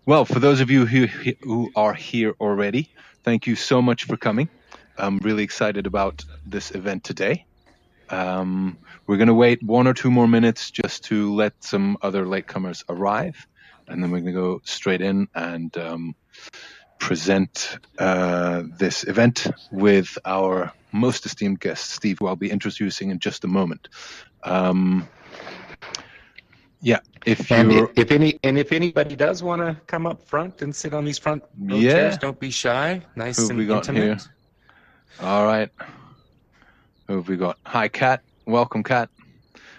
Well, for those of you who are here already, thank you so much for coming. I'm really excited about this event today. We're going to wait 1 or 2 more minutes just to let some other latecomers arrive, and then we're going to go straight in and present this event with our most esteemed guest, Steve, who I'll be introducing in just a moment. If anybody does want to come up front and sit on these front row chairs, don't be shy. Nice who have we and got intimate. here? All right. Who have we got? Hi, Kat. Welcome, Kat.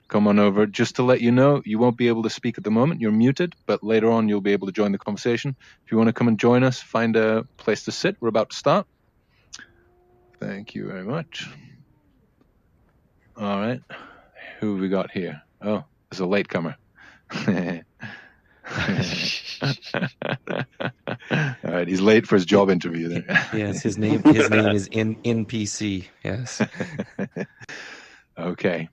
Come on over. Just to let you know, you won't be able to speak at the moment. You're muted, but later on you'll be able to join the conversation. If you want to come and join us, find a place to sit. We're about to start. Thank you very much. All right. Who have we got here? Oh, there's a latecomer. All right, he's late for his job interview there. Yes, his name is NPC. Yes. Okay.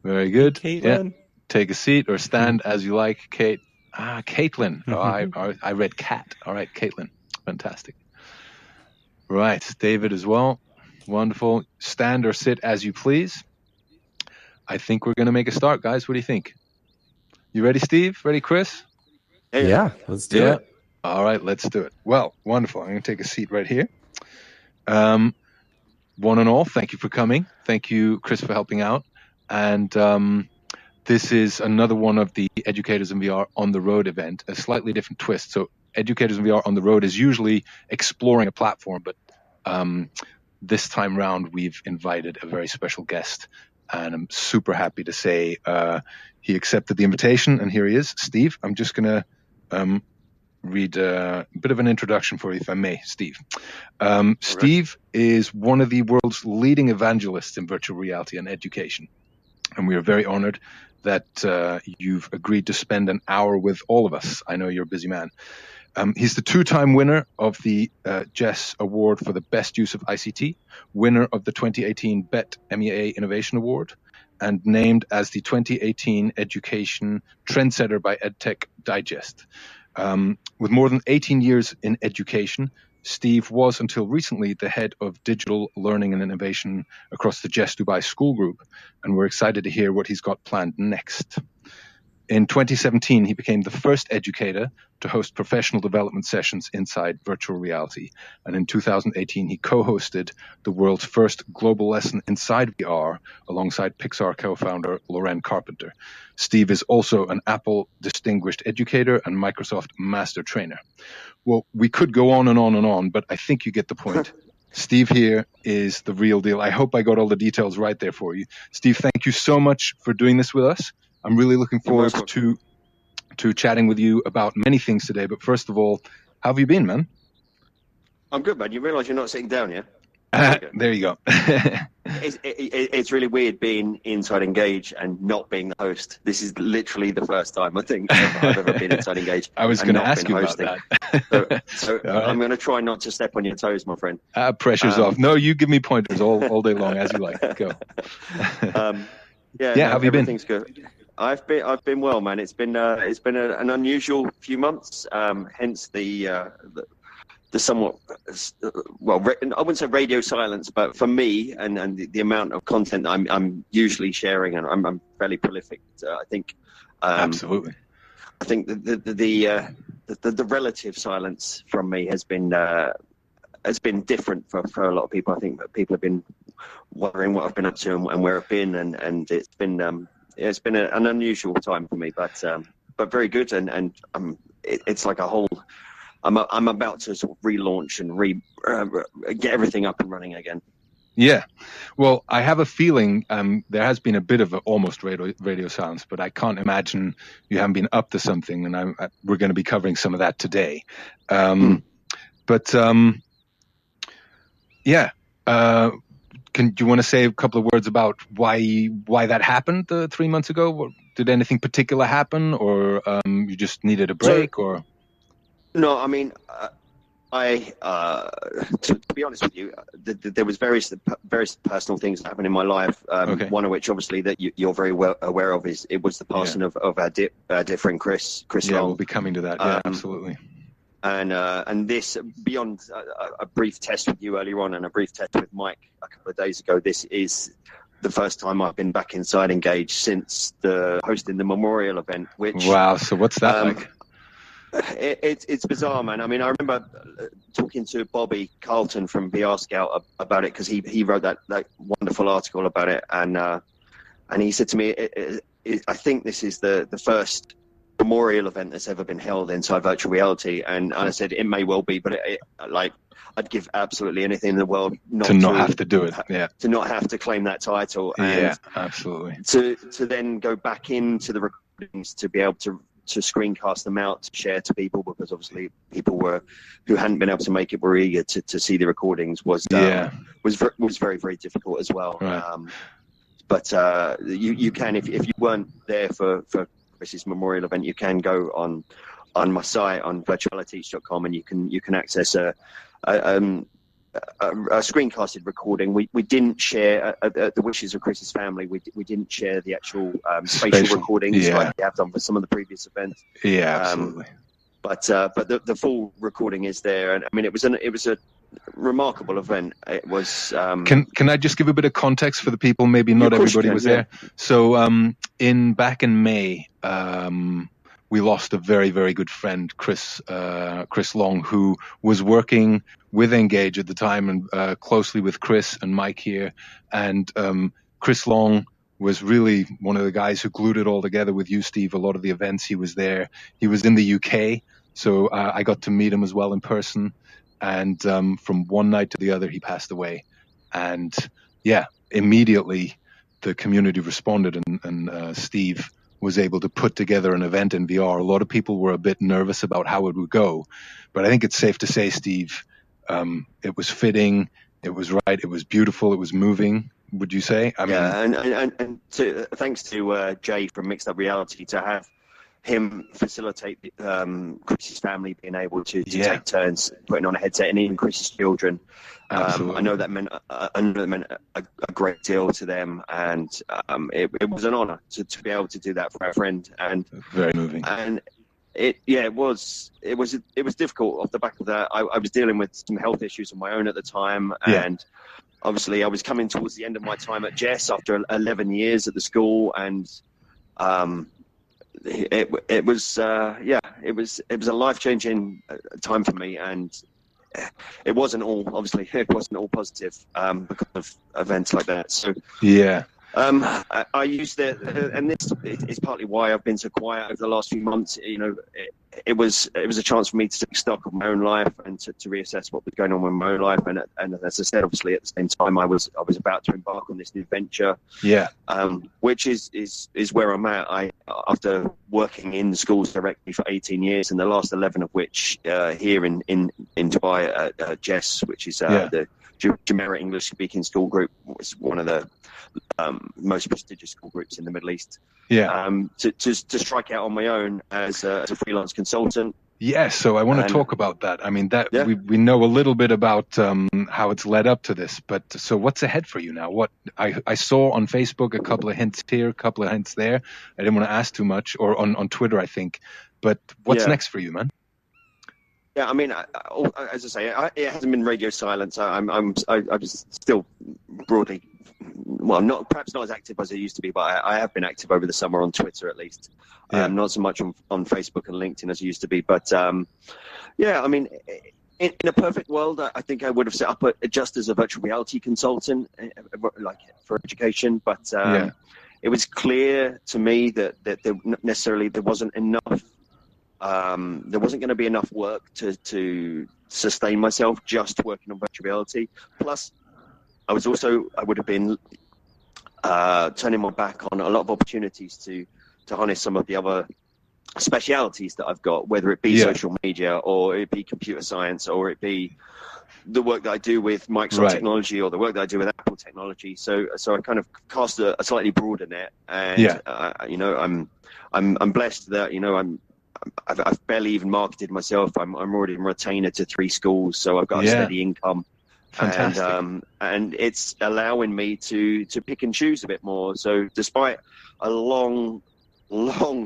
Very good. Hey, Caitlin. Yeah. Take a seat or stand as you like, Kate. Caitlin. Oh, I read Kat. All right, Caitlin. Fantastic. Right, David as well. Wonderful. Stand or sit as you please. I think we're going to make a start, guys. What do you think? You ready, Steve? Ready, Chris? Yeah, let's do it. All right, let's do it. Well, wonderful. I'm going to take a seat right here. One and all, thank you for coming. Thank you, Chris, for helping out. And this is another one of the Educators in VR on the Road event, a slightly different twist. So Educators in VR on the Road is usually exploring a platform, but this time round, we've invited a very special guest, and I'm super happy to say he accepted the invitation, and here he is. Steve, I'm just going to read a bit of an introduction for you, if I may, Steve. Steve is one of the world's leading evangelists in virtual reality and education, and we are very honored that you've agreed to spend an hour with all of us. I know you're a busy man. He's the two-time winner of the Jess Award for the Best Use of ICT, winner of the 2018 BET MEA Innovation Award, and named as the 2018 Education Trendsetter by EdTech Digest. With more than 18 years in education, Steve was until recently the head of digital learning and innovation across the Jess Dubai School Group, and we're excited to hear what he's got planned next. In 2017, he became the first educator to host professional development sessions inside virtual reality. And in 2018, he co-hosted the world's first global lesson inside VR alongside Pixar co-founder Loren Carpenter. Steve is also an Apple Distinguished Educator and Microsoft Master Trainer. Well, we could go on and on and on, but I think you get the point. Steve here is the real deal. I hope I got all the details right there for you. Steve, thank you so much for doing this with us. I'm really looking forward to chatting with you about many things today. But first of all, how have you been, man? I'm good, man. You realise you're not sitting down, yeah? There you go. It's really weird being inside Engage and not being the host. This is literally the first time I think I've ever been inside Engage. I was going to ask you about that. So right. I'm going to try not to step on your toes, my friend. Pressure's off. No, you give me pointers all day long as you like. Go. How have you been? Everything's good. I've been well, man. It's been an unusual few months. Hence the somewhat I wouldn't say radio silence, but for me and the amount of content I'm usually sharing, and I'm fairly prolific. I think absolutely. I think the relative silence from me has been different for a lot of people. I think that people have been wondering what I've been up to and where I've been, and it's been an unusual time for me, but very good, and it's like a whole. I'm about to sort of relaunch and get everything up and running again. Yeah, well, I have a feeling there has been a bit of almost radio silence, but I can't imagine you haven't been up to something, and we're going to be covering some of that today. But yeah, do you want to say a couple of words about why that happened 3 months ago? Did anything particular happen, or you just needed a break, or? No, I mean, to be honest with you, there was various personal things that happened in my life. Okay. One of which, obviously, that you're very well aware of is it was the passing of our dear friend Chris Yeah, Long. we'll be coming to that. Yeah, absolutely. And this, beyond a brief test with you earlier on and a brief test with Mike a couple of days ago, this is the first time I've been back inside Engage since hosting the memorial event. Which wow. So what's that like? It's bizarre, man. I mean, I remember talking to Bobby Carlton from BR Scout about it, because he wrote that wonderful article about it, and he said to me, I think this is the first memorial event that's ever been held inside virtual reality, and I said it may well be, but I'd give absolutely anything in the world to not have to do it. Yeah. To not have to claim that title. And yeah, absolutely. To then go back into the recordings, to be able to screencast them out, to share to people, because obviously people who hadn't been able to make it were eager to see the recordings, was very, very difficult as well. Right. But you can, if you weren't there for Chris's memorial event, you can go on my site on virtualityteach.com, and you can access a screencasted recording. We didn't share the wishes of Chris's family. We didn't share the actual spatial recordings like we have done for some of the previous events. Yeah, absolutely. But the full recording is there, and I mean it was a remarkable event. It was. Can I just give a bit of context for the people? Maybe not everybody was there. So back in May, we lost a very, very good friend, Chris Long, who was working with Engage at the time, and closely with Chris and Mike here. And Chris Long was really one of the guys who glued it all together with you, Steve. A lot of the events he was there. He was in the UK, so I got to meet him as well in person. And from one night to the other, he passed away. And yeah, immediately the community responded, and Steve was able to put together an event in VR. A lot of people were a bit nervous about how it would go, but I think it's safe to say, Steve, it was fitting, it was right, it was beautiful, it was moving. Would you say? I mean, and thanks to Jay from Mixed Up Reality to have him facilitate Chris's family being able to take turns putting on a headset, and even Chris's children. I know that meant a great deal to them, and it was an honour to be able to do that for our friend. And very moving. And it was difficult off the back of that. I was dealing with some health issues of my own at the time, and obviously I was coming towards the end of my time at Jess after 11 years at the school, and it was a life-changing time for me, and it wasn't all positive because of events like that. So I used it, and this is partly why I've been so quiet over the last few months. You know, it was a chance for me to take stock of my own life and to reassess what was going on with my own life. And as I said, obviously at the same time, I was about to embark on this new venture. Yeah. Which is where I'm at. After working in schools directly for 18 years, and the last 11 of which here in Dubai at Jess, which is the Jumeirah English speaking school group, was one of the most prestigious school groups in the Middle East. To strike out on my own as a freelance consultant. Yes, so I want to talk about that. I mean, we know a little bit about how it's led up to this, but so what's ahead for you now? What I saw on Facebook, a couple of hints here, a couple of hints there. I didn't want to ask too much, or on Twitter, I think. But what's next for you, man? Yeah, I mean, as I say, it hasn't been radio silence. I'm still broadly, well, perhaps not as active as I used to be, but I have been active over the summer on Twitter at least. Not so much on Facebook and LinkedIn as I used to be, but I mean, in a perfect world, I think I would have set up just as a virtual reality consultant, like for education. But it was clear to me that there wasn't enough. There wasn't going to be enough work to sustain myself just working on virtual reality. Plus, I would have been turning my back on a lot of opportunities to harness some of the other specialities that I've got, whether it be social media, or it be computer science, or it be the work that I do with Microsoft technology, or the work that I do with Apple technology. So I kind of cast a slightly broader net, and I'm blessed that I've barely even marketed myself. I'm already a retainer to 3 schools, so I've got a steady income. Fantastic. And it's allowing me to pick and choose a bit more. So despite a long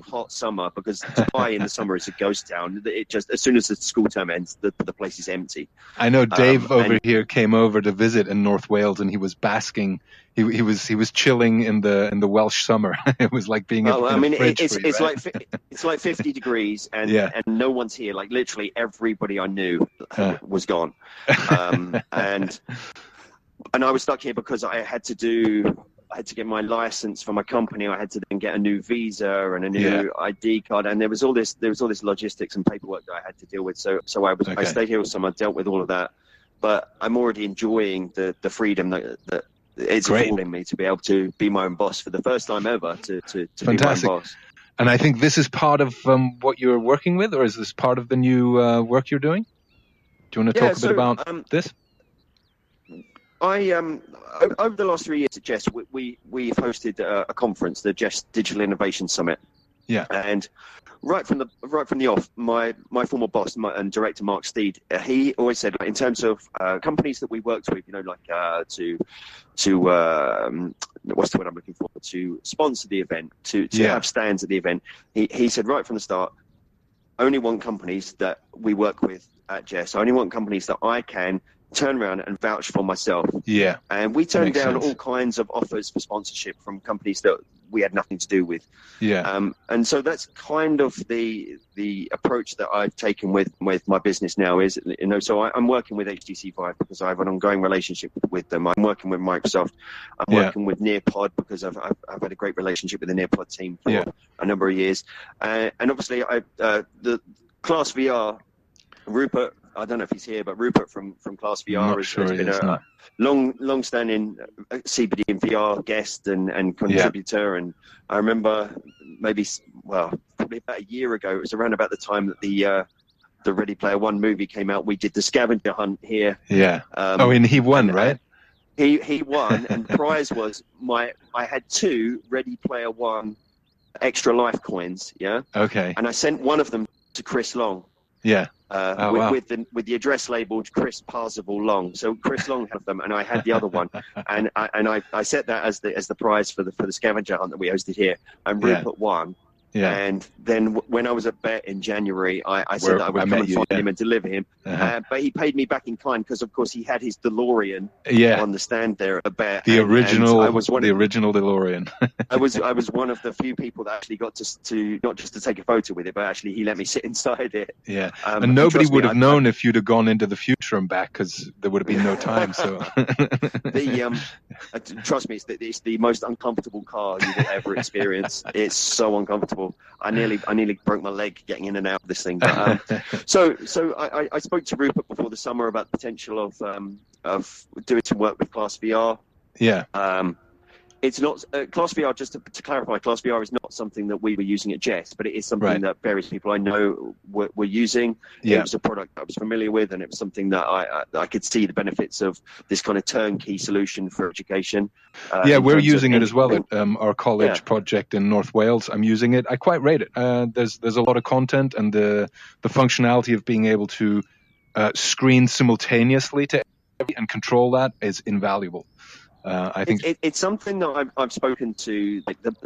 hot summer, because Dubai in the summer is a ghost town, it just, as soon as the school term ends, the place is empty. I know Dave over here came over to visit in North Wales, and he was basking. He was chilling in the Welsh summer. It was like being in a fridge for you, it's right? it's like 50 degrees, and no one's here. Like literally everybody I knew was gone, and I was stuck here because I had to get my license for my company. I had to then get a new visa and a new ID card, and there was all this logistics and paperwork that I had to deal with. So I stayed here with someone, dealt with all of that, but I'm already enjoying the freedom that it's affording me to be able to be my own boss for the first time ever. To be my own boss. And I think this is part of what you're working with, or is this part of the new work you're doing? Do you want to talk a bit about this? Over the last 3 years at Jess, we've hosted a conference, the Jess Digital Innovation Summit. Yeah. And right from the off, my former boss and director Mark Steed, he always said, in terms of companies that we worked with, like to what's the word I'm looking for, to sponsor the event, to have stands at the event. He said right from the start, I only want companies that we work with at Jess. I only want companies that I can turn around and vouch for myself. Yeah. And we turned down all kinds of offers for sponsorship from companies that we had nothing to do with. Yeah. And so that's kind of the approach that I've taken with my business now is, so I'm working with HTC Vive because I have an ongoing relationship with them. I'm working with Microsoft. I'm working with Nearpod because I've had a great relationship with the Nearpod team for a number of years. And obviously the Class VR, Rupert, I don't know if he's here, but Rupert from Class VR has been a long-standing CBD and VR guest and contributor. And I remember probably about a year ago, it was around about the time that the Ready Player One movie came out. We did the scavenger hunt here. Yeah. And he won, right? He won, and prize was I had 2 Ready Player One extra life coins. Yeah. Okay. And I sent one of them to Chris Long. Yeah. With the address labeled Chris Parzival Long. So Chris Long had them, and I had the other one, and I set that as the prize for the scavenger hunt that we hosted here. And Rupert won. Yeah. And then when I was at Bet in January, I said that I would come and find him and deliver him. But he paid me back in kind because, of course, he had his DeLorean on the stand there at Bet. The original DeLorean. I was one of the few people that actually got to not just to take a photo with it, but actually he let me sit inside it. Yeah. And nobody would have known if you'd have gone into the future and back, because there would have been no time. So trust me, it's the most uncomfortable car you will ever experience. It's so uncomfortable. I nearly broke my leg getting in and out of this thing. But, so I spoke to Rupert before the summer about the potential of doing some work with Class VR. Yeah. It's not Class VR. Just to clarify, Class VR is not something that we were using at Jess, but it is something that various people I know were using. Yeah. It was a product I was familiar with, and it was something that I could see the benefits of this kind of turnkey solution for education. We're using it as well at our college project in North Wales. I'm using it. I quite rate it. There's a lot of content, and the functionality of being able to screen simultaneously to and control that is invaluable. I think it's something that I've spoken to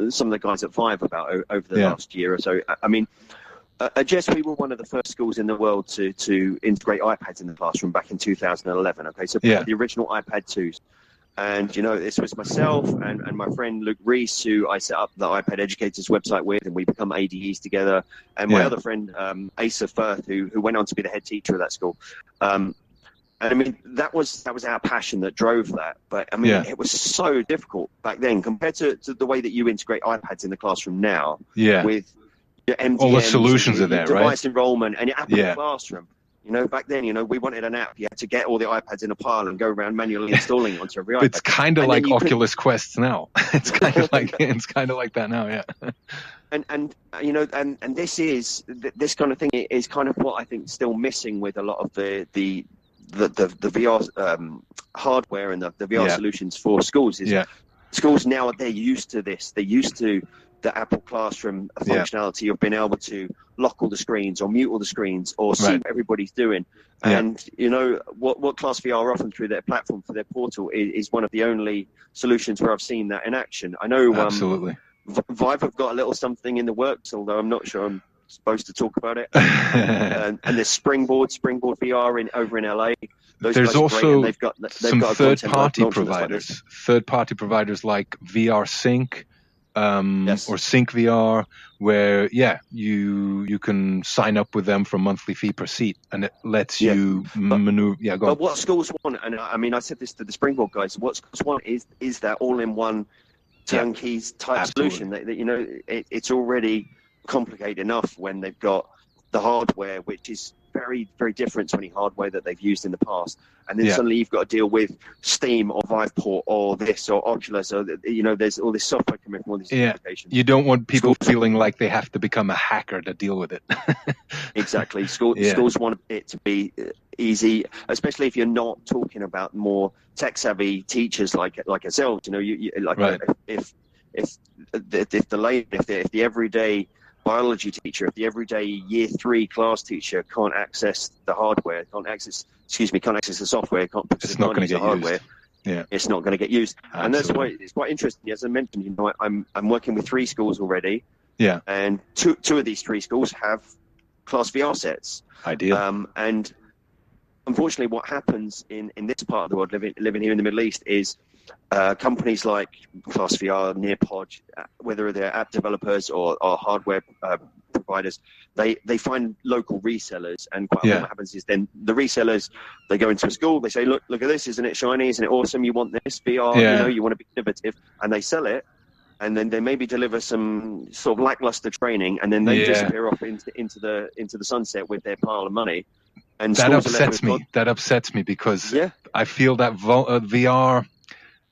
some of the guys at Vive about over the last year or so. I mean, at Jess, we were one of the first schools in the world to integrate iPads in the classroom back in 2011. Okay, so the original iPad 2s. And, this was myself and my friend Luke Reese, who I set up the iPad Educators website with, and we become ADEs together. And my other friend, Asa Firth, who went on to be the head teacher of that school. And I mean, that was our passion that drove that. But I mean, it was so difficult back then compared to the way that you integrate iPads in the classroom now. Yeah. With your MDMs, all the solutions are there, right? Device enrollment and your Apple Classroom. Back then, we wanted an app. You had to get all the iPads in a pile and go around manually installing it onto every iPad. It's kind of like Oculus Quests now. It's kind of like that now. Yeah. And this kind of thing is kind of what I think is still missing with a lot of the VR hardware and the VR solutions for schools. Schools now, they're used to this. They're used to the Apple Classroom functionality of being able to lock all the screens or mute all the screens or see what everybody's doing. And you know what Class VR are offering through their platform for their portal is one of the only solutions where I've seen that in action. I know absolutely. Vive have got a little something in the works, although I'm not sure I'm supposed to talk about it. And there's Springboard VR over in LA. There's also some got third-party providers. Third-party providers like VR Sync or Sync VR, where you can sign up with them for a monthly fee per seat, and it lets you maneuver. Yeah, go on. But what schools want, and I mean, I said this to the Springboard guys. What schools want is that all-in-one turnkey type solution. That you know, it's already complicated enough when they've got the hardware, which is very, very different to any hardware that they've used in the past. And then suddenly you've got to deal with Steam or Viveport or this or Oculus, or you know, there's all this software coming from all these applications. You don't want people feeling like they have to become a hacker to deal with it. Exactly. Schools want it to be easy, especially if you're not talking about more tech-savvy teachers like ourselves. You know, if the everyday biology teacher, if the everyday year 3 class teacher can't access the hardware, can't access the software, it's not going to get hardware, it's not going to get used. Absolutely. And that's why it's quite interesting. As I mentioned, you know, I'm working with 3 schools already. Yeah. And two of these 3 schools have Class VR sets. Ideal. And unfortunately, what happens in this part of the world, living here in the Middle East, is companies like Class VR, Nearpod, whether they're app developers or hardware providers, they find local resellers, and quite often what happens is then the resellers, they go into a school, they say, look at this, isn't it shiny, isn't it awesome, you want this VR, you know, you want to be innovative, and they sell it, and then they maybe deliver some sort of lackluster training, and then they disappear off into the sunset with their pile of money. And that upsets me. That upsets me because I feel that VR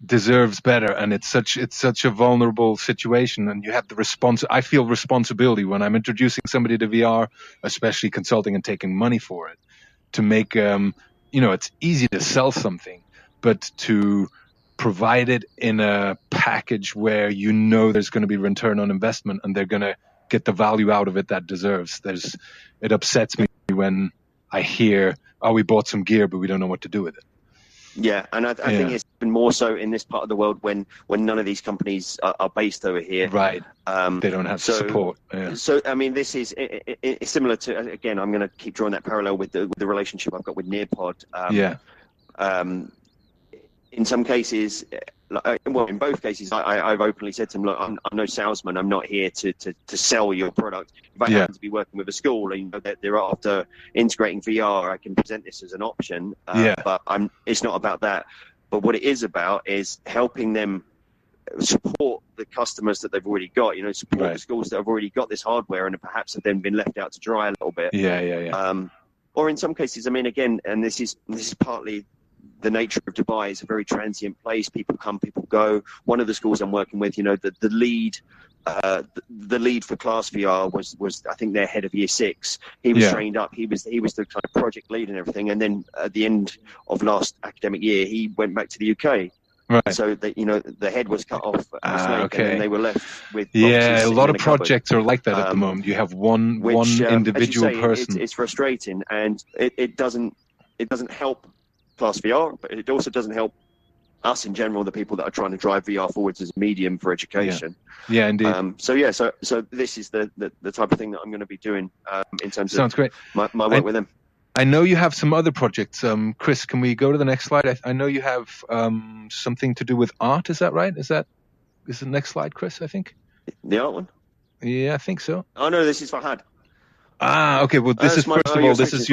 deserves better, and it's such a vulnerable situation, and you have the I feel responsibility when I'm introducing somebody to VR, especially consulting and taking money for it, to make you know, it's easy to sell something, but to provide it in a package where you know there's going to be return on investment and they're going to get the value out of it that deserves. It upsets me when I hear, oh, we bought some gear but we don't know what to do with it. Yeah, and I think it's been more so in this part of the world when none of these companies are based over here. Right. They don't have support. Yeah. So, I mean, this is similar to, again, I'm going to keep drawing that parallel with the relationship I've got with Nearpod. In some cases, in both cases, I've openly said to them, look, I'm no salesman. I'm not here to sell your product. If I happen to be working with a school, and you know, that they're after integrating VR, I can present this as an option. But it's not about that. But what it is about is helping them support the customers that they've already got. You know, support the schools that have already got this hardware and perhaps have then been left out to dry a little bit. Or in some cases, I mean, again, and this is partly the nature of Dubai, is a very transient place. People come, people go. One of the schools I'm working with, you know, the lead for Class VR was I think their head of year 6. He was trained up. He was the kind of project lead and everything. And then at the end of last academic year, he went back to the UK. Right. So that, you know, the head was cut off at the snake, and then they were left with a lot of projects are like that at the moment. You have one individual person. It's frustrating, and it doesn't help Class VR, but it also doesn't help us in general, the people that are trying to drive VR forwards as a medium for education. Yeah, indeed. So this is the type of thing that I'm going to be doing in terms Sounds great. My work with them. I know you have some other projects. Chris, can we go to the next slide? I know you have something to do with art. Is that right? Is the next slide, Chris? I think the art one. Yeah, I think so. Oh no, this is Fahad. Okay. Well, this is first of all, this is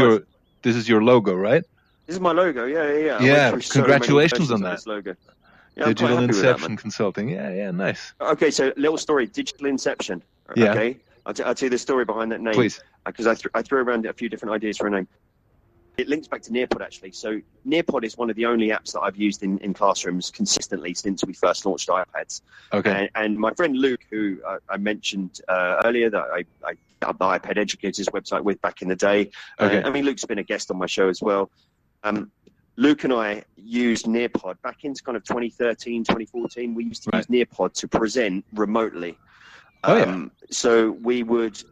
your logo, right? This is my logo. Yeah. Yeah. Congratulations on that. Logo. Yeah, Digital Inception Consulting. Yeah, nice. Okay, so little story, Digital Inception. Yeah. Okay, I'll tell you the story behind that name. Please. Because I threw around a few different ideas for a name. It links back to Nearpod, actually. So Nearpod is one of the only apps that I've used in classrooms consistently since we first launched iPads. Okay. And my friend Luke, who I mentioned earlier, that I got the iPad Educators website with back in the day. Okay. I mean, Luke's been a guest on my show as well. Luke and I used Nearpod back into kind of 2013, 2014. We used to use Nearpod to present remotely. So we would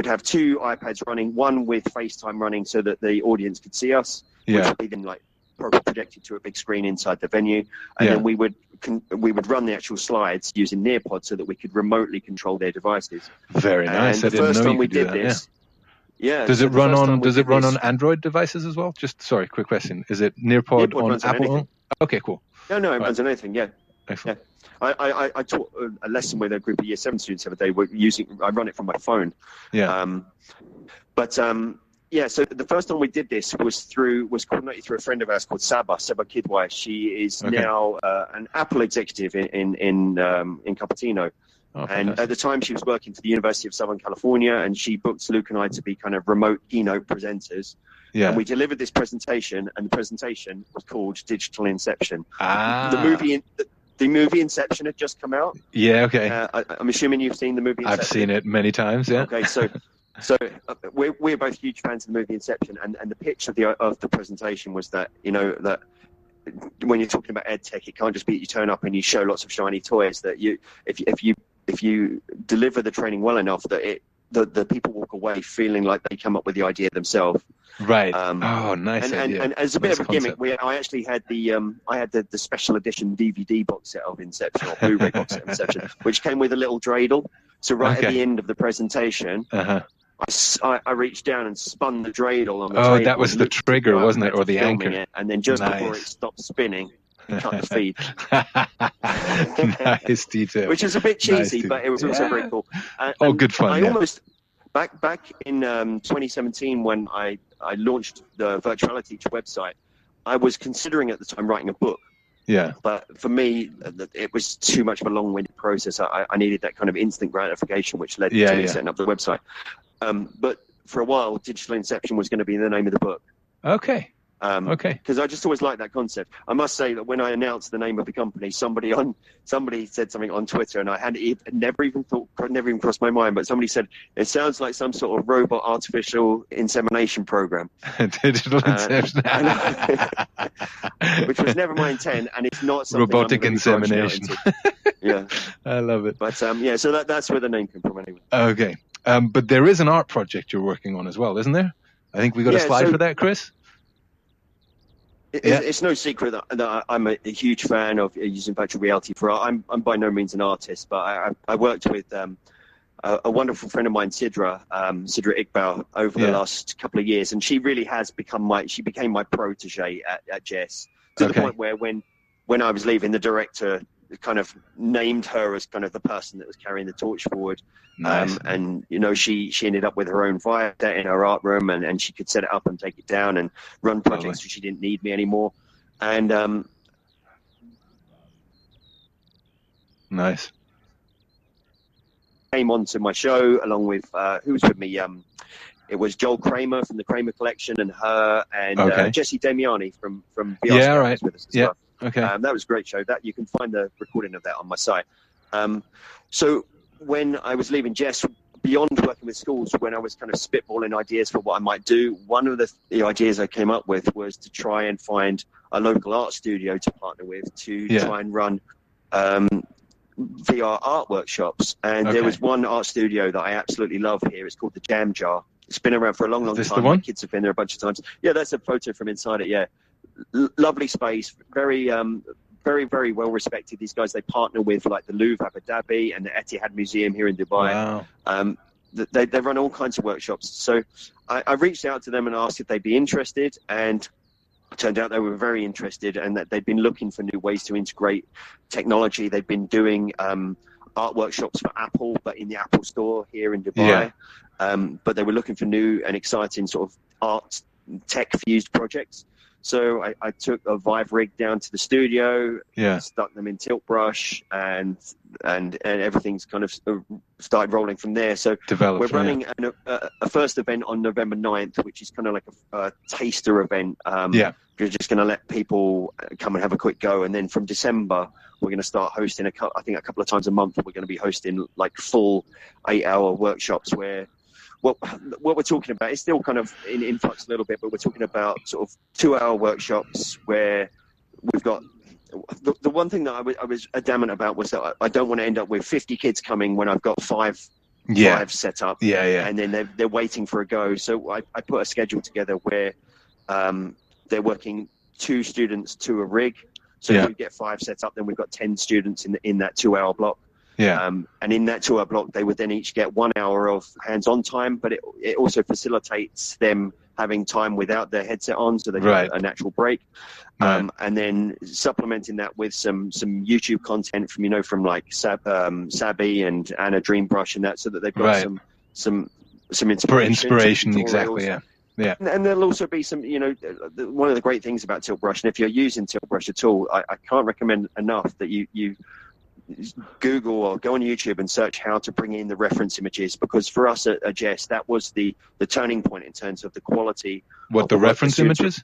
have two iPads running, one with FaceTime running so that the audience could see us, which would be then like projected to a big screen inside the venue, and then we would run the actual slides using Nearpod so that we could remotely control their devices. Very nice. And the first time we did this, does it run on Android devices as well? Just sorry, quick question. Is it Nearpod on Apple? Okay, cool. No, it runs on anything. Yeah. Excellent. Yeah. I taught a lesson with a group of Year 7 students the other day. I run it from my phone. Yeah. So the first time we did this was coordinated through a friend of ours called Saba Kidwai. She is now an Apple executive in Cupertino. Oh, and at the time she was working for the University of Southern California, and she booked Luke and I to be kind of remote keynote presenters. Yeah. And we delivered this presentation, and the presentation was called Digital Inception. The movie Inception had just come out. Yeah, okay. I'm assuming you've seen the movie Inception. I've seen it many times, yeah. Okay, so we're both huge fans of the movie Inception, and the pitch of the presentation was that, that when you're talking about ed tech, it can't just be that you turn up and you show lots of shiny toys. That if you deliver the training well enough, that the people walk away feeling like they come up with the idea themselves. Right. Nice idea. And as a bit of a gimmick, I actually had the special edition DVD box set of Inception, or Blu-ray box set of Inception, which came with a little dreidel. So at the end of the presentation, I reached down and spun the dreidel on the table. Oh, that was the trigger, wasn't it, or the anchor? And then just before it stopped spinning, you cut the feed. Nice detail. Which is a bit cheesy, but it was also very cool. Good fun. Almost back in 2017 when I launched the Virtuality website, I was considering at the time writing a book. Yeah. But for me, it was too much of a long-winded process. I needed that kind of instant gratification, which led to me setting up the website. But for a while, Digital Inception was going to be the name of the book. Okay. Because I just always liked that concept. I must say that when I announced the name of the company, somebody said something on Twitter, and it never even crossed my mind. But somebody said it sounds like some sort of robot artificial insemination program. Digital Inception, which was never my intent, and it's not something robotic insemination. Yeah, I love it. But so that's where the name came from, anyway. Okay, but there is an art project you're working on as well, isn't there? I think we got a slide for that, Chris. It's no secret that I'm a huge fan of using virtual reality for art. I'm by no means an artist, but I worked with a wonderful friend of mine, Sidra Iqbal, over the last couple of years, and she really has became my protege at Jess, to the point where when I was leaving, the director kind of named her as kind of the person that was carrying the torch forward. Nice. And she ended up with her own Via set in her art room, and she could set it up and take it down and run projects, so she didn't need me anymore. And nice. Came onto my show along with who was with me. It was Joel Kramer from the Kramer Collection, and her, and Jesse Damiani from VR with us as well. Okay. That was a great show. That you can find the recording of that on my site. So when I was leaving Jess, beyond working with schools, when I was kind of spitballing ideas for what I might do, one of the ideas I came up with was to try and find a local art studio to partner with to try and run VR art workshops. And there was one art studio that I absolutely love here. It's called the Jam Jar. It's been around for a long, long time. My kids have been there a bunch of times. Yeah, that's a photo from inside it. Yeah. Lovely space, very, very well respected. These guys, they partner with like the Louvre Abu Dhabi and the Etihad Museum here in Dubai. Wow. They run all kinds of workshops. So I reached out to them and asked if they'd be interested, and it turned out they were very interested, and that they'd been looking for new ways to integrate technology. They'd been doing art workshops for Apple, but in the Apple store here in Dubai. But they were looking for new and exciting sort of art tech fused projects. So I took a Vive rig down to the studio, stuck them in Tilt Brush, and everything's kind of started rolling from there. So we're running a first event on November 9th, which is kind of like a taster event. We're just going to let people come and have a quick go. And then from December, we're going to start hosting, I think a couple of times a month, we're going to be hosting like full 8-hour workshops where what we're talking about is still kind of in flux a little bit, but we're talking about sort of 2-hour workshops where we've got the one thing that I was adamant about was that I don't want to end up with 50 kids coming when I've got five set up, and then they're waiting for a go. So I put a schedule together where they're working 2 students to a rig. So if we get 5 set up, then we've got 10 students in that 2-hour block. And in that 2-hour block, they would then each get 1 hour of hands-on time, but it also facilitates them having time without their headset on, so they get a natural break. And then supplementing that with some YouTube content from like Sabi and Anna Dreambrush and that, so that they've got some inspiration. Exactly. Yeah. And there'll also be some, one of the great things about Tilt Brush, and if you're using Tilt Brush at all, I can't recommend enough that you Google or go on YouTube and search how to bring in the reference images, because for us at Jess, that was the turning point in terms of the quality. What, the reference images?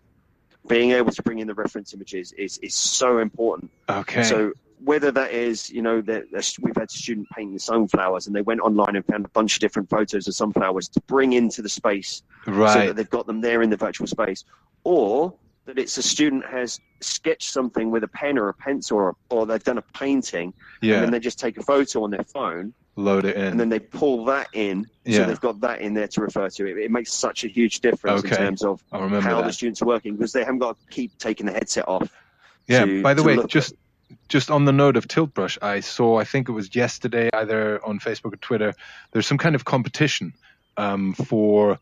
Being able to bring in the reference images is so important. Okay. So whether that is, we've had students painting sunflowers and they went online and found a bunch of different photos of sunflowers to bring into the space, so that they've got them there in the virtual space, or that it's a student has sketched something with a pen or a pencil, or they've done a painting, and then they just take a photo on their phone, load it in, and then they pull that in, so they've got that in there to refer to. It makes such a huge difference in terms of how the students are working, because they haven't got to keep taking the headset off. By the way, just on the note of Tilt Brush, I think it was yesterday, either on Facebook or Twitter, there's some kind of competition for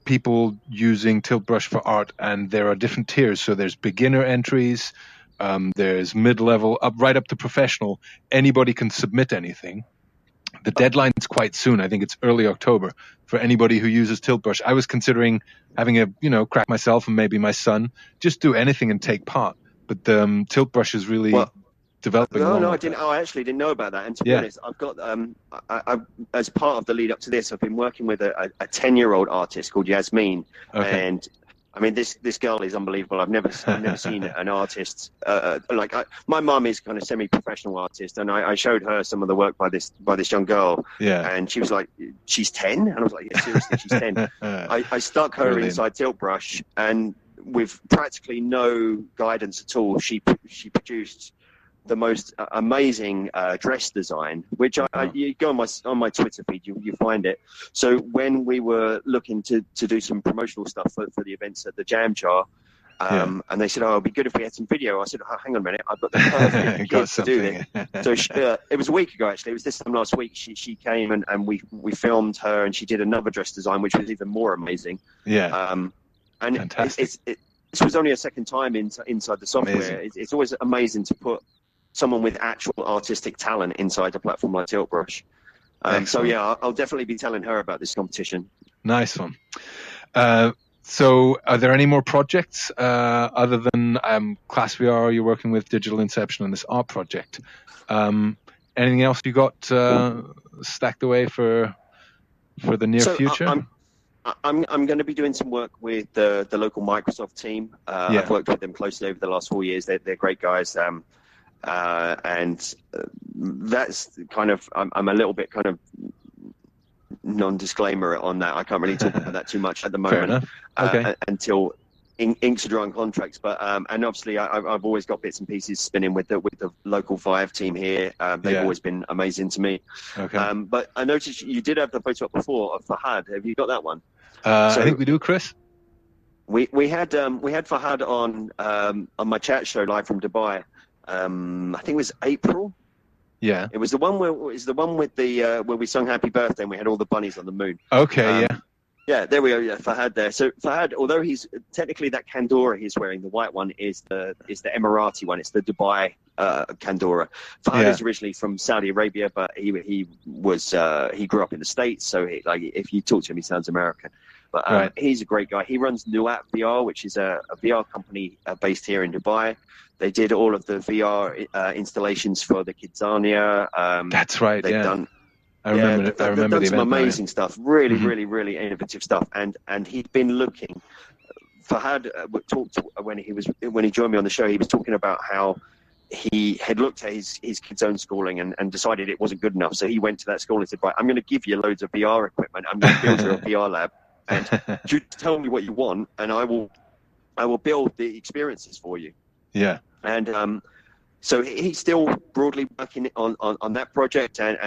people using Tilt Brush for art, and there are different tiers. So there's beginner entries, there's mid-level, right up to professional. Anybody can submit anything. The deadline's quite soon. I think it's early October for anybody who uses Tilt Brush. I was considering having a crack myself, and maybe my son, just do anything and take part. But the Tilt Brush is really developing. No, I didn't. I actually didn't know about that. And to be honest, I've got I as part of the lead up to this, I've been working with a 10-year-old artist called Yasmin, and I mean this girl is unbelievable. I've never seen an artist my mum is kind of semi-professional artist, and I showed her some of the work by this young girl, and she was like, she's 10, and I was like, yeah, seriously, she's 10. I stuck her inside Tilt Brush, and with practically no guidance at all, she produced the most amazing dress design, which you go on my Twitter feed, you find it. So when we were looking to do some promotional stuff for the events at the Jam Jar, and they said, it'd be good if we had some video. I said, hang on a minute, I've got the perfect kid to do this. So it was a week ago, actually. It was this time last week. She came and we filmed her, and she did another dress design, which was even more amazing. And this was only a second time inside the software. It's always amazing to put someone with actual artistic talent inside a platform like Tilt Brush. So I'll definitely be telling her about this competition. Nice one. So are there any more projects other than Class VR? You're working with Digital Inception on this art project. Anything else you got stacked away for the near future? I'm going to be doing some work with the local Microsoft team. I've worked with them closely over the last 4 years. They're great guys. And that's kind of, I'm a little bit kind of non-disclaimer on that. I can't really talk about that too much at the moment, until inks are dry on contracts. But and obviously I've always got bits and pieces spinning with the local Vive team here. They've always been amazing to me. But I noticed you did have the photo up before of Fahad. Have you got that one? I think we do, Chris. We had Fahad on my chat show live from Dubai. I think it was April. It was the one with the where we sung Happy Birthday and we had all the bunnies on the moon. Yeah, there we are. Yeah, Fahad there. So Fahad, although he's technically that Kandora he's wearing, the white one is the Emirati one. It's the Dubai Kandora. Fahad is originally from Saudi Arabia, but he grew up in the States. So if you talk to him, he sounds American. But he's a great guy. He runs Nuat VR, which is a VR company based here in Dubai. They did all of the VR installations for the Kidzania. That's right. They've done. I remember. I remember done some amazing stuff. Really, really innovative stuff. And he'd been looking. Fahad talked when he joined me on the show. He was talking about how he had looked at his kids' own schooling and decided it wasn't good enough. So he went to that school and said, "Right, I'm going to give you loads of VR equipment. I'm going to build you a VR lab, and you tell me what you want, and I will build the experiences for you." Yeah. And so he's still broadly working on that project, and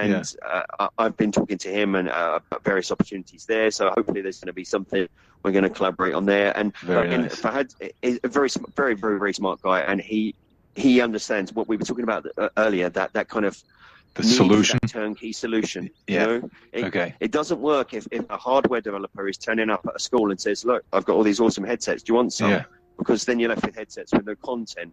I've been talking to him and about various opportunities there. So hopefully there's going to be something we're going to collaborate on there. And nice. Fahad is a very smart guy, and he understands what we were talking about earlier. That kind of the solution, turnkey solution. Yeah. You know, it doesn't work if a hardware developer is turning up at a school and says, "Look, I've got all these awesome headsets. Do you want some?" Yeah. Because then you're left with headsets with no content.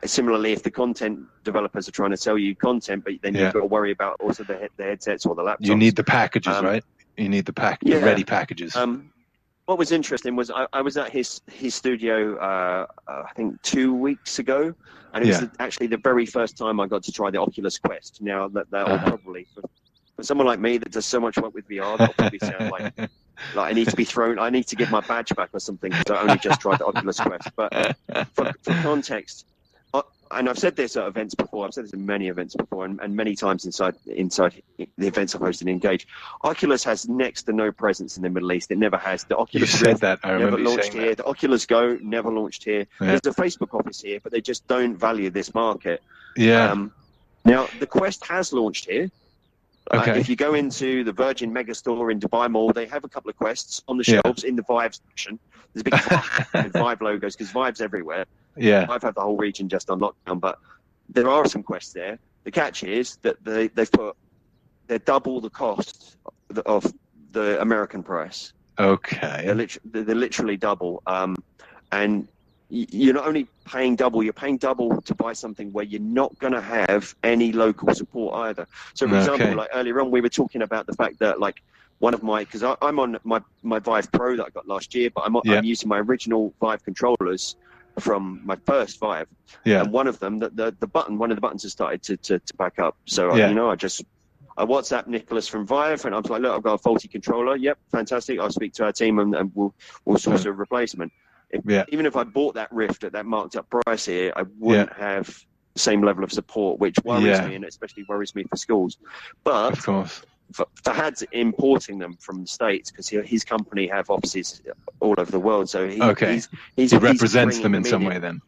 Similarly, if the content developers are trying to sell you content, but then you've got to worry about also the headsets or the laptops. You need the packages, right? You need the the ready packages. What was interesting was I was at his studio, I think 2 weeks ago, and it was actually the very first time I got to try the Oculus Quest. Now that will probably for someone like me that does so much work with VR, that'll probably sound like I need to be thrown. I need to give my badge back or something because I only just tried the Oculus Quest. But for context. And I've said this at events before. I've said this in many events before, and many times inside the events I've hosted and engaged. Oculus has next to no presence in the Middle East. It never has. The Oculus Rift never launched here. The Oculus Go never launched here. Yeah. There's a Facebook office here, but they just don't value this market. Yeah. Now the Quest has launched here. Okay. If you go into the Virgin Megastore in Dubai Mall, they have a couple of Quests on the shelves in the Vive section. There's a big Vive with Vive logos because Vive's everywhere. Yeah, I've had the whole region just on lockdown, but there are some Quests there. The catch is that they're double the cost of the American price. Okay, they're literally double. And you're not only paying double, you're paying double to buy something where you're not going to have any local support either. So, for example, like earlier on, we were talking about the fact that like one of my, because I'm on my Vive Pro that I got last year, but I'm using my original Vive controllers from my first Vive, and one of them, one of the buttons has started to back up. So I WhatsApp Nicholas from Vive, and I was like, look, I've got a faulty controller. Yep, fantastic. I'll speak to our team, and we'll source a replacement. Even if I bought that Rift at that marked up price here, I wouldn't have the same level of support, which worries me, and especially worries me for schools. But of course, Fahad's importing them from the States because his company have offices all over the world. So he represents them in some way. Then,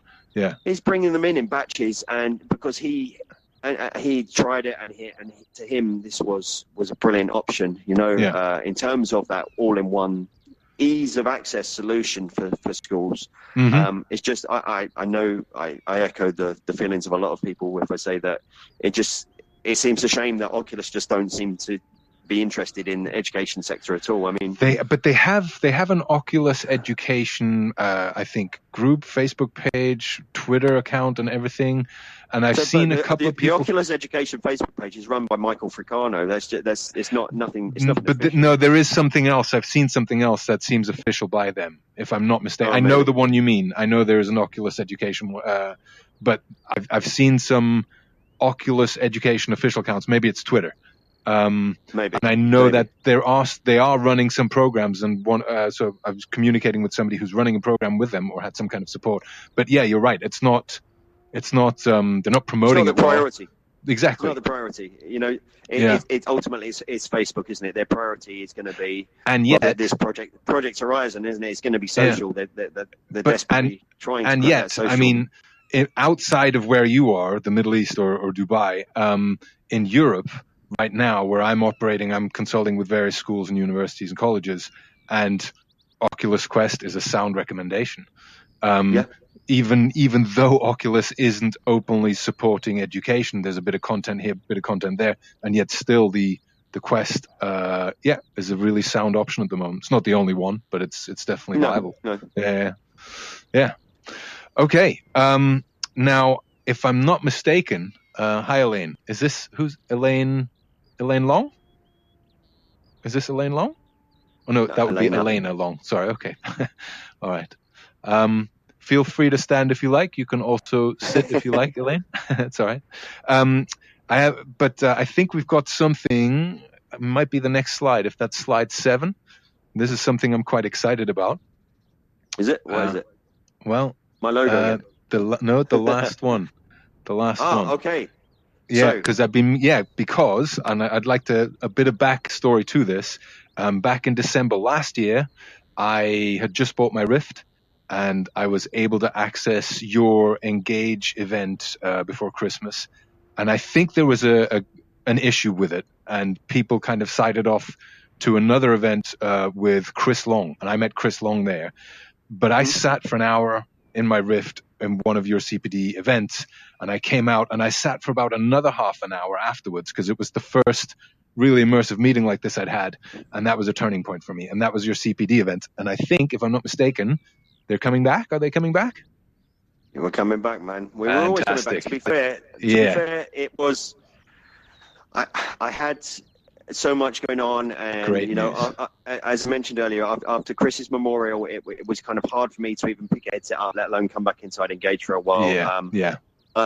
he's bringing them in batches, and because he tried it, and to him this was a brilliant option. You know, in terms of that all-in-one ease of access solution for schools. It's just I know I echo the feelings of a lot of people if I say that it seems a shame that Oculus just don't seem to be interested in the education sector at all. I mean, they have an Oculus education I think group, Facebook page, Twitter account, and everything. And I've seen a couple of people. The Oculus Education Facebook page is run by Michael Fricano. It's not nothing. It's nothing. But no, there is something else. I've seen something else that seems official by them, if I'm not mistaken. I know the one you mean. I know there is an Oculus Education, but I've seen some Oculus Education official accounts. Maybe it's Twitter. Maybe. And I know that they are running some programs, and so I was communicating with somebody who's running a program with them or had some kind of support. But yeah, you're right. It's not. They're not promoting the priority. Exactly. It's not the priority. You know, it ultimately it's Facebook, isn't it? Their priority is going to be. And yet, this Project Horizon, isn't it? It's going to be social. They're desperately trying. And yet, I mean, outside of where you are, the Middle East or Dubai, in Europe right now, where I'm operating, I'm consulting with various schools and universities and colleges, and Oculus Quest is a sound recommendation. Even though Oculus isn't openly supporting education, there's a bit of content here, a bit of content there, and yet still the Quest, is a really sound option at the moment. It's not the only one, but it's definitely viable. No. Yeah. Okay. Now, if I'm not mistaken, hi Elaine. Who's Elaine? Elaine Long? Is this Elaine Long? Oh no, that would be Elena Long. Sorry. Okay. All right. Feel free to stand if you like. You can also sit if you like, Elaine. It's all right. I think we've got something. It might be the next slide. If that's slide 7, this is something I'm quite excited about. Is it? What is it? Well, my logo. The last one. The last one. Oh, okay. Yeah, because I'd like a bit of backstory to this. Back in December last year, I had just bought my Rift. and I was able to access your Engage event before Christmas. And I think there was an issue with it, and people kind of sided off to another event with Chris Long, and I met Chris Long there. But I sat for an hour in my Rift in one of your CPD events, and I came out and I sat for about another half an hour afterwards, because it was the first really immersive meeting like this I'd had, and that was a turning point for me. And that was your CPD event. And I think, if I'm not mistaken, they're coming back. Are they coming back? We're coming back, man. We were always coming back. To be fair, it was. I had so much going on, and Great you know, as I mentioned earlier, after Chris's memorial, it was kind of hard for me to even pick headset up, let alone come back inside Engage for a while.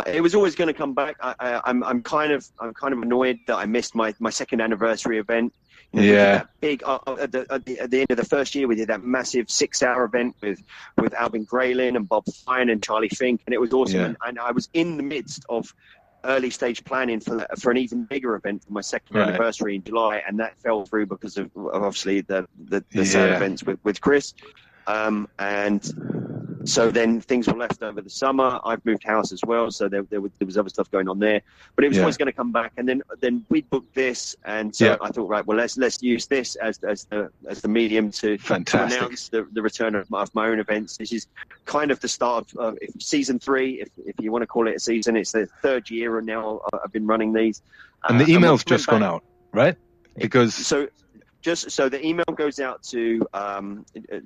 It was always going to come back. I'm kind of annoyed that I missed my second anniversary event. You know, we did that big at the end of the first year. We did that massive 6-hour event with Alvin Graylin and Bob Fine and Charlie Fink, and it was awesome. And I was in the midst of early stage planning for an even bigger event for my second anniversary in July, and that fell through because of obviously the sad events with Chris. And so then things were left over the summer. I've moved house as well, so there was other stuff going on there. But it was always going to come back, and then we booked this, and so I thought, right, well, let's use this as the medium to announce the return of my own events. This is kind of the start of season 3, if you want to call it a season. It's the 3rd year, and now I've been running these. And the email's just gone out, right? Because so the email goes out to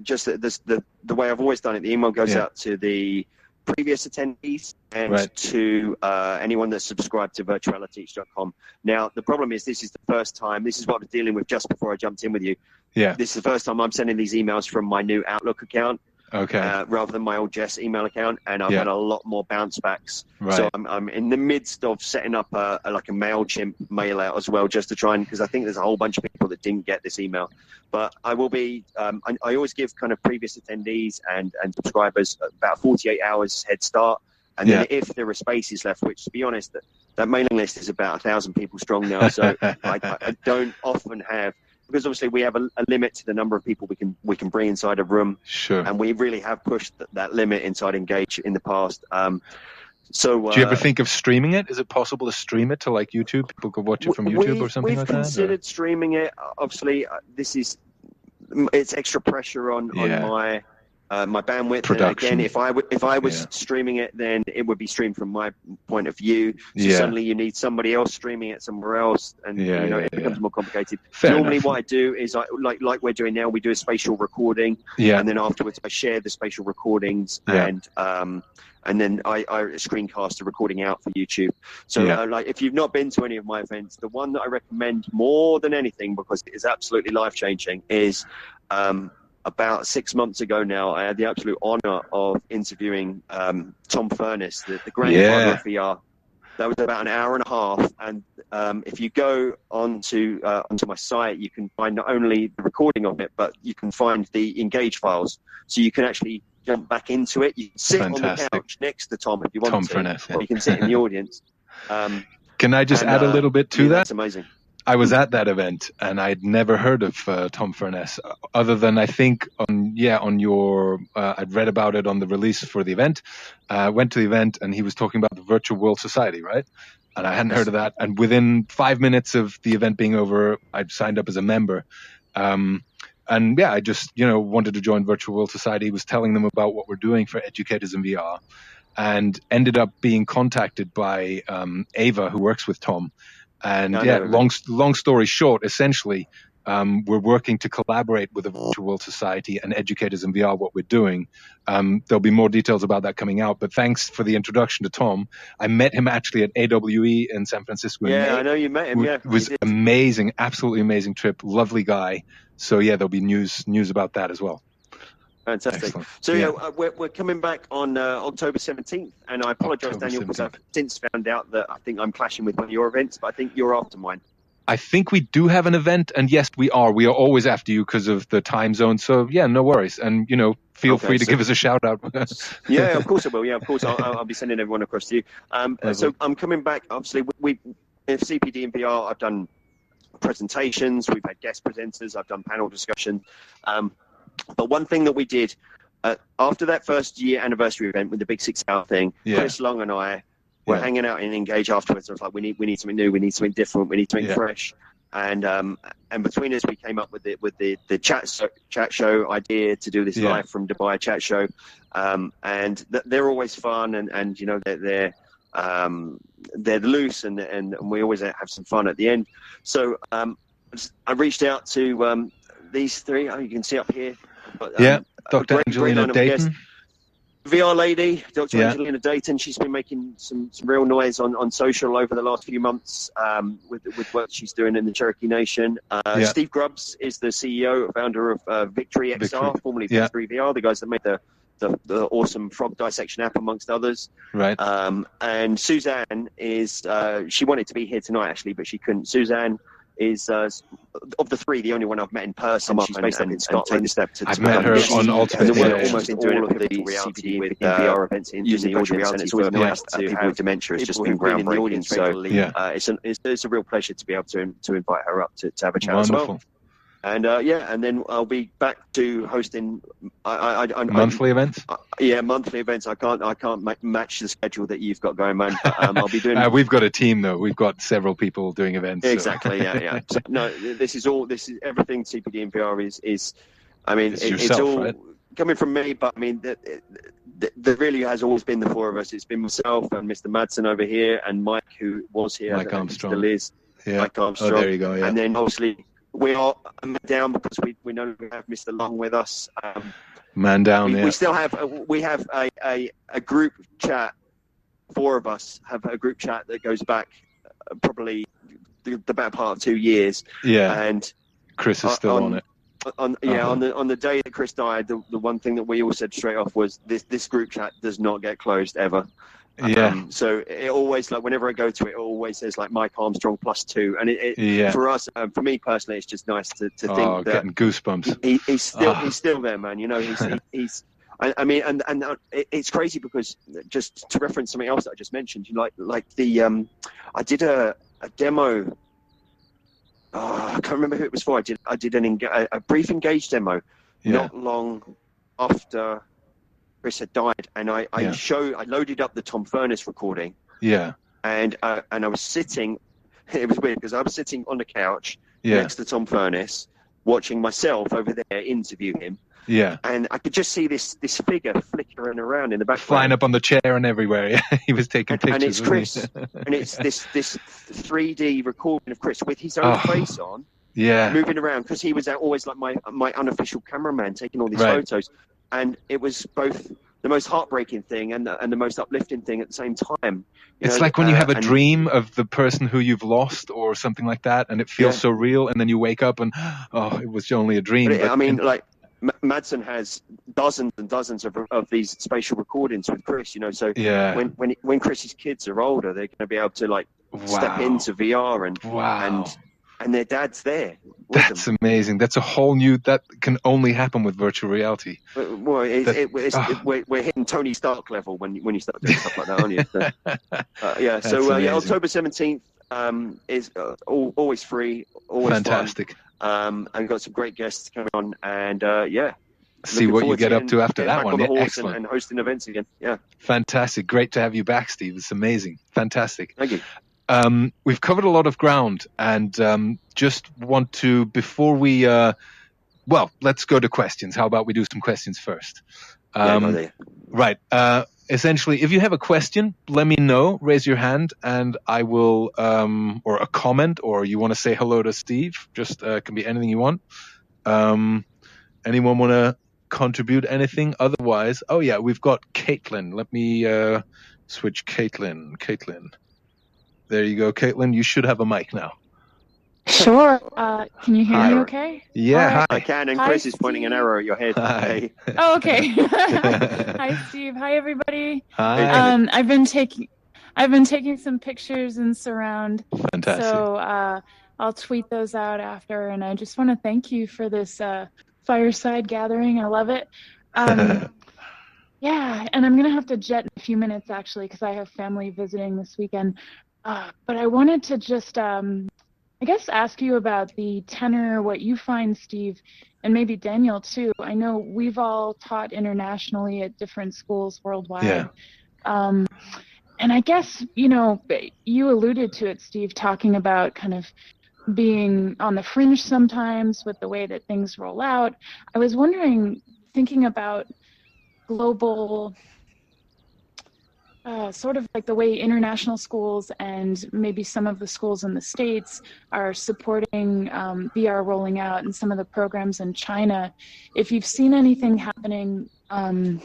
just the way I've always done it. The email goes out to the previous attendees and to anyone that's subscribed to virtualityteach.com. Now, the problem is this is the first time. This is what I was dealing with just before I jumped in with you. Yeah. This is the first time I'm sending these emails from my new Outlook account. Rather than my old Jess email account, and I've had a lot more bounce backs. So I'm in the midst of setting up a MailChimp mail out as well, just to try and, because I think there's a whole bunch of people that didn't get this email. But I will be, I always give kind of previous attendees and subscribers about 48 hours head start. And then if there are spaces left, which to be honest, that mailing list is about 1,000 people strong now. So I don't often have, because obviously we have a limit to the number of people we can bring inside a room. Sure. And we really have pushed that limit inside Engage in the past. So do you ever think of streaming it? Is it possible to stream it to like YouTube? People could watch it from YouTube or something like that? We've considered streaming it. Obviously, it's extra pressure on my bandwidth. Production. And again, if I was streaming it, then it would be streamed from my point of view. So suddenly you need somebody else streaming it somewhere else, and it becomes more complicated. Normally, what I do is like we're doing now, we do a spatial recording, and then afterwards I share the spatial recordings, and then I screencast the recording out for YouTube. So if you've not been to any of my events, the one that I recommend more than anything, because it is absolutely life-changing, is about 6 months ago now, I had the absolute honor of interviewing Tom Furness, the grandfather of VR. That was about an hour and a half. And if you go onto my site, you can find not only the recording of it, but you can find the Engage files. So you can actually jump back into it. You can sit on the couch next to Tom if you want to. Furness, or you can sit in the audience. Can I just add a little bit to that? That's amazing. I was at that event, and I'd never heard of Tom Furness, other than I think on your I'd read about it on the release for the event. Went to the event, and he was talking about the Virtual World Society, right? And I hadn't heard of that. And within 5 minutes of the event being over, I'd signed up as a member. And I just wanted to join Virtual World Society. He was telling them about what we're doing for educators in VR, and ended up being contacted by Ava, who works with Tom. And long story short, essentially, we're working to collaborate with the Virtual World Society and educators in VR, what we're doing. There'll be more details about that coming out, but thanks for the introduction to Tom. I met him actually at AWE in San Francisco. Yeah, I know you met him. It was amazing, absolutely amazing trip. Lovely guy. So there'll be news about that as well. Fantastic. Excellent. So we're coming back on October 17th, and I apologise, Daniel, because I've since found out that I think I'm clashing with one of your events, but I think you're after mine. I think we do have an event, and yes, we are. We are always after you because of the time zone. So no worries, and feel free to give us a shout out. Yeah, of course I will. Yeah, of course I'll be sending everyone across to you. So I'm coming back. Obviously, we CPD and VR. I've done presentations. We've had guest presenters. I've done panel discussion. But one thing that we did after that first year anniversary event with the big 6 hour thing, Yeah. Chris Long and I were hanging out in Engage afterwards. I was like, we need something new, we need something different, we need something fresh. And between us, we came up with the chat show idea to do this live from Dubai chat show. And they're always fun, and you know, they're loose, and we always have some fun at the end. So I reached out to these three. You can see up here. But, Dr. Angelina Dayton. VR lady, Dr. Angelina Dayton. She's been making some real noise on social over the last few months with work she's doing in the Cherokee Nation. Steve Grubbs is the CEO, founder of Victory XR, formerly Victory VR, the guys that made the awesome frog dissection app, amongst others. Right. And Suzanne is, she wanted to be here tonight actually, but she couldn't. Suzanne is of the three the only one I've met in person. She's based up in Scotland. I've met her on Ultimate. Almost in doing all of the CBD with VR events in the audience, and it's always nice to people with dementia. It's just been groundbreaking. So it's a real pleasure to be able to invite her up to have a chat as well. And and then I'll be back to hosting monthly events. Monthly events. I can't match the schedule that you've got going, man. But, I'll be doing. We've got a team though. We've got several people doing events. Exactly. So. So, no, this is everything CPD and VR is. I mean, it's all right? Coming from me, but I mean, there really has always been the four of us. It's been myself and Mr. Madsen over here, and Mike, who was here. Mike Armstrong. Still is. Mike Armstrong. Oh, there you go. Yeah. And then obviously. We are down because we know we have Mr. Long with us. Man down, we still have a group chat. Four of us have a group chat that goes back probably the better part of 2 years. Yeah, and Chris is still on it. On the day that Chris died, the one thing that we all said straight off was this group chat does not get closed ever. So it always, like, whenever I go to it, it always says like Mike Armstrong +2, and for us, for me personally, it's just nice to think that getting goosebumps. He's still there, man. You know, he's. I mean, and it's crazy because, just to reference something else that I just mentioned, like the I did a demo. I can't remember who it was for. I did a brief Engage demo not long after Chris had died, and I loaded up the Tom Furness recording. Yeah. And I was sitting. It was weird because I was sitting on the couch next to Tom Furness, watching myself over there interview him. Yeah. And I could just see this figure flickering around in the background, flying up on the chair and everywhere. Yeah, he was taking pictures. And it's Chris, and it's this 3D recording of Chris with his own face on. Yeah. Moving around, because he was always like my unofficial cameraman, taking all these photos. And it was both the most heartbreaking thing and the most uplifting thing at the same time. It's like when you have a dream of the person who you've lost or something like that, and it feels so real, and then you wake up and, it was only a dream. Like, Madsen has dozens and dozens of these spatial recordings with Chris, you know, so when Chris's kids are older, they're going to be able to, like, step into VR and their dad's there. That's amazing. That's a whole new, that can only happen with virtual reality. Well, we're hitting Tony Stark level when you start doing stuff like that, aren't you? So, October 17th is always free, always fantastic. Fun. And got some great guests coming on, and see what you get up to after that one. Excellent. And hosting events again. Yeah. Fantastic. Great to have you back, Steve. It's amazing. Fantastic. Thank you. We've covered a lot of ground, and just want to, before we, let's go to questions. How about we do some questions first? Right. Essentially, if you have a question, let me know. Raise your hand, and I will, or a comment, or you want to say hello to Steve. Just can be anything you want. Anyone want to contribute anything? Otherwise, we've got Caitlin. Let me switch Caitlin. There you go, Caitlin. You should have a mic now. Sure. Can you hear me okay? Yeah, hi. I can, and Chris is pointing an arrow at your head. Hi. Oh, okay. Hi, Steve. Hi, everybody. Hi. I've been taking some pictures in surround. Fantastic. So I'll tweet those out after, and I just want to thank you for this fireside gathering. I love it. Yeah, and I'm going to have to jet in a few minutes, actually, because I have family visiting this weekend. But I wanted to just I guess ask you about the tenor, what you find, Steve, and maybe Daniel too. I know we've all taught internationally at different schools worldwide. Um, and I guess, you alluded to it, Steve, talking about kind of being on the fringe sometimes with the way that things roll out. I was wondering, thinking about global, sort of like the way international schools and maybe some of the schools in the States are supporting VR rolling out and some of the programs in China. If you've seen anything happening, I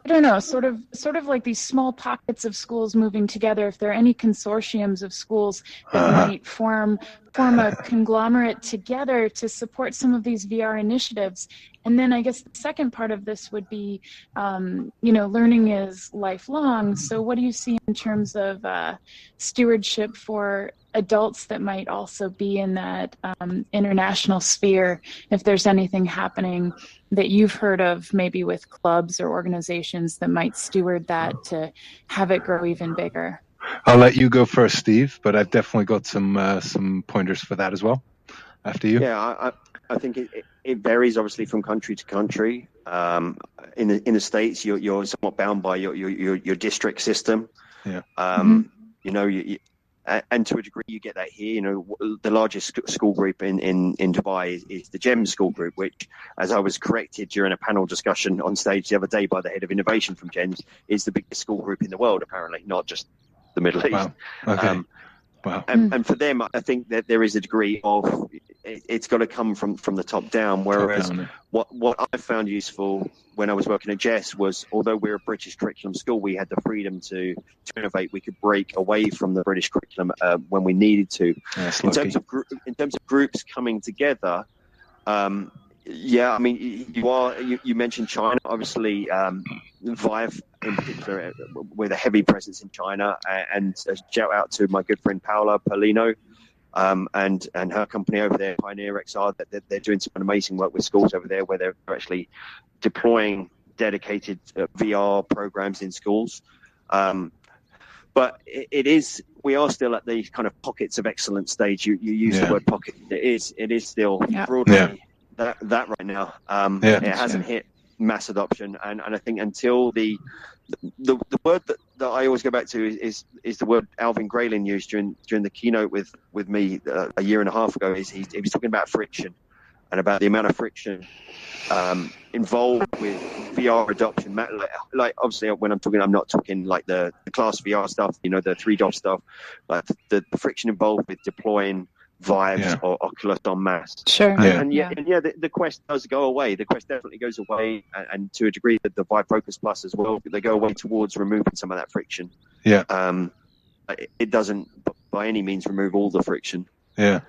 don't know, sort of like these small pockets of schools moving together, if there are any consortiums of schools that might form a conglomerate together to support some of these VR initiatives. And then I guess the second part of this would be, learning is lifelong. So what do you see in terms of stewardship for adults that might also be in that international sphere, if there's anything happening that you've heard of, maybe with clubs or organizations that might steward that to have it grow even bigger? I'll let you go first, Steve, but I've definitely got some pointers for that as well. After you. Yeah, I think it varies obviously from country to country. In the States, you're somewhat bound by your district system. Yeah. And to a degree, you get that here. The largest school group in Dubai is the GEM school group, which, as I was corrected during a panel discussion on stage the other day by the head of innovation from GEMS, is the biggest school group in the world, apparently, not just the Middle East. Wow. Okay. Wow. And for them, I think that there is a degree of it's got to come from the top down. Whereas what I found useful when I was working at Jess was, although we're a British curriculum school, we had the freedom to innovate. We could break away from the British curriculum when we needed to. In terms of groups coming together, yeah, I mean, you mentioned China, obviously. Vive in particular, with a heavy presence in China, and a shout out to my good friend Paola Paulino, and her company over there, Pioneer XR, that they're doing some amazing work with schools over there, where they're actually deploying dedicated VR programs in schools. But we are still at the kind of pockets of excellence stage. You use the word pocket. It is still broadly that right now. It hasn't hit mass adoption, and I think until the word that I always go back to is the word Alvin Graylin used during the keynote with me a year and a half ago. He was talking about friction and about the amount of friction involved with VR adoption. Like obviously when I'm talking, I'm not talking like the class VR stuff, the 3DOS stuff, but the friction involved with deploying Vives or Oculus en masse. Sure. The Quest does go away. The Quest definitely goes away, and to a degree that the Vive Focus Plus as well, they go away towards removing some of that friction. Yeah. It doesn't by any means remove all the friction. Yeah.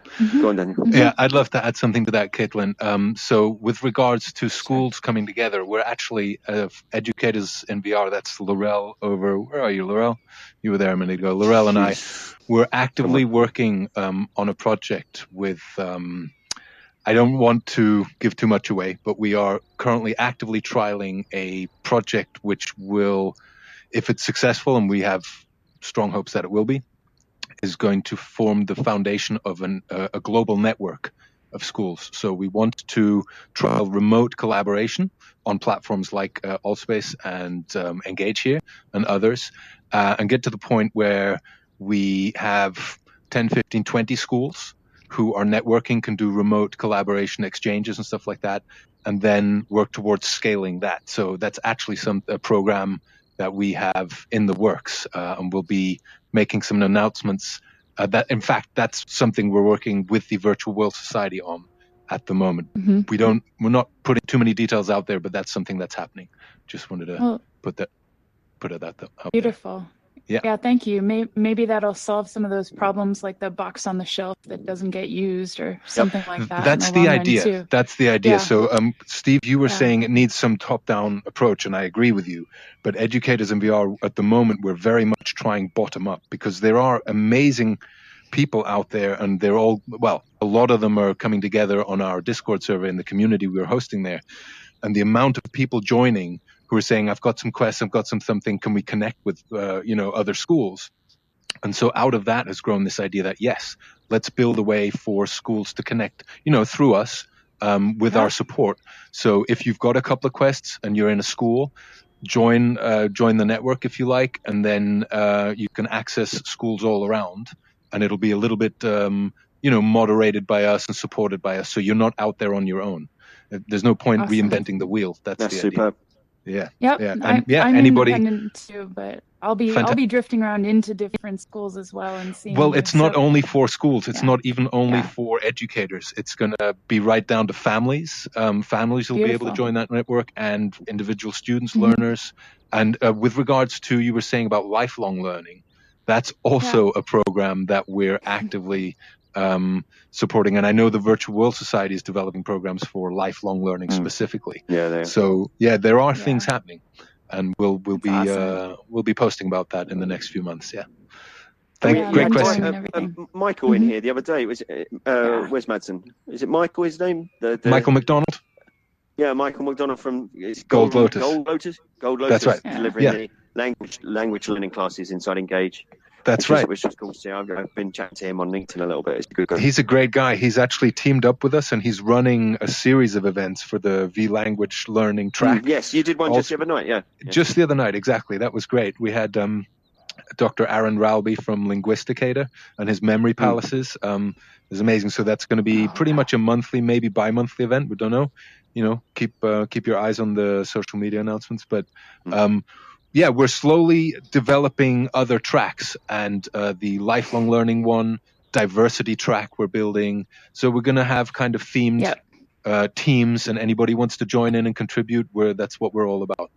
Go on, Daniel. Yeah, I'd love to add something to that, Caitlin. So with regards to schools coming together, we're actually educators in VR. That's Laurel over. Where are you, Laurel? You were there a minute ago. Laurel and I, we're actively working on a project with. I don't want to give too much away, but we are currently actively trialing a project which will, if it's successful, and we have strong hopes that it will be, is going to form the foundation of a global network of schools. So we want to trial remote collaboration on platforms like Allspace and Engage here and others, and get to the point where we have 10, 15, 20 schools who are networking, can do remote collaboration exchanges and stuff like that, and then work towards scaling that. So that's actually a program that we have in the works, and we'll be making some announcements. In fact, that's something we're working with the Virtual World Society on at the moment. Mm-hmm. We're not putting too many details out there, but that's something that's happening. Just wanted to put it out there. Beautiful. Yeah, thank you. Maybe that'll solve some of those problems, like the box on the shelf that doesn't get used or something like that. That's the idea. Too. That's the idea. Yeah. So, Steve, you were saying it needs some top-down approach, and I agree with you. But educators in VR at the moment, we're very much trying bottom-up, because there are amazing people out there, and they're all, a lot of them are coming together on our Discord server in the community we're hosting there. And the amount of people joining who are saying, I've got some quests, I've got something, can we connect with, other schools? And so out of that has grown this idea that, yes, let's build a way for schools to connect, through us with our support. So if you've got a couple of quests and you're in a school, join the network if you like, and then you can access schools all around, and it'll be a little bit, moderated by us and supported by us. So you're not out there on your own. There's no point reinventing the wheel. That's the superb. idea. Yeah. Yep. Yeah. And I'm anybody independent too, but I'll be drifting around into different schools as well and seeing. Well, it's not only for schools. It's not even only Yeah. for educators. It's going to be right down to families. Families will be able to join that network, and individual students, learners. And with regards to, you were saying about lifelong learning, that's also a program that we're actively supporting. And I know the Virtual World Society is developing programs for lifelong learning specifically. Yeah. So there are things happening, and we'll be awesome. we'll be posting about that in the next few months. Yeah. Great question. Michael in here the other day. Was where's Madsen? Is it Michael? His name? Michael McDonald. Yeah, Michael McDonald from Gold Lotus. Gold Lotus. That's right. Delivering the language learning classes inside Engage. That's right. Which was cool to see. I've been chatting to him on LinkedIn a little bit. It's a good guy. He's a great guy. He's actually teamed up with us, and he's running a series of events for the V language learning track. Yes, you did one just the other night. Yeah. Just the other night, exactly. That was great. We had Dr. Aaron Rowley from Linguisticator and his memory palaces. Is amazing. So that's going to be pretty much a monthly, maybe bi-monthly event. We don't know. Keep your eyes on the social media announcements. But we're slowly developing other tracks, and the lifelong learning one, diversity track we're building. So we're going to have kind of themed teams, and anybody wants to join in and contribute, that's what we're all about.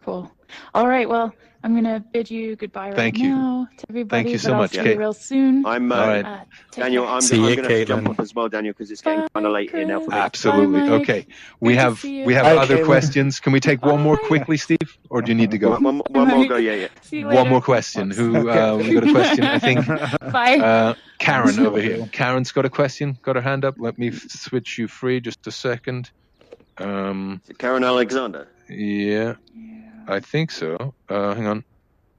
Cool. All right. Well, I'm going to bid you goodbye now to everybody. Thank you so much, I'll see you real soon. I'm Daniel. I'm going to have to jump off as well, Daniel, because it's getting kind of late here now for me. Absolutely. Bye, okay. We have other questions. Can we take one more quickly, Steve, or do you need to go? One more go. Yeah. See you later. One more question. Who? We got a question. I think. Bye. Karen over here. Karen's got a question. Got her hand up. Let me switch you free. Just a second. Karen Alexander. Yeah. I think so. Hang on.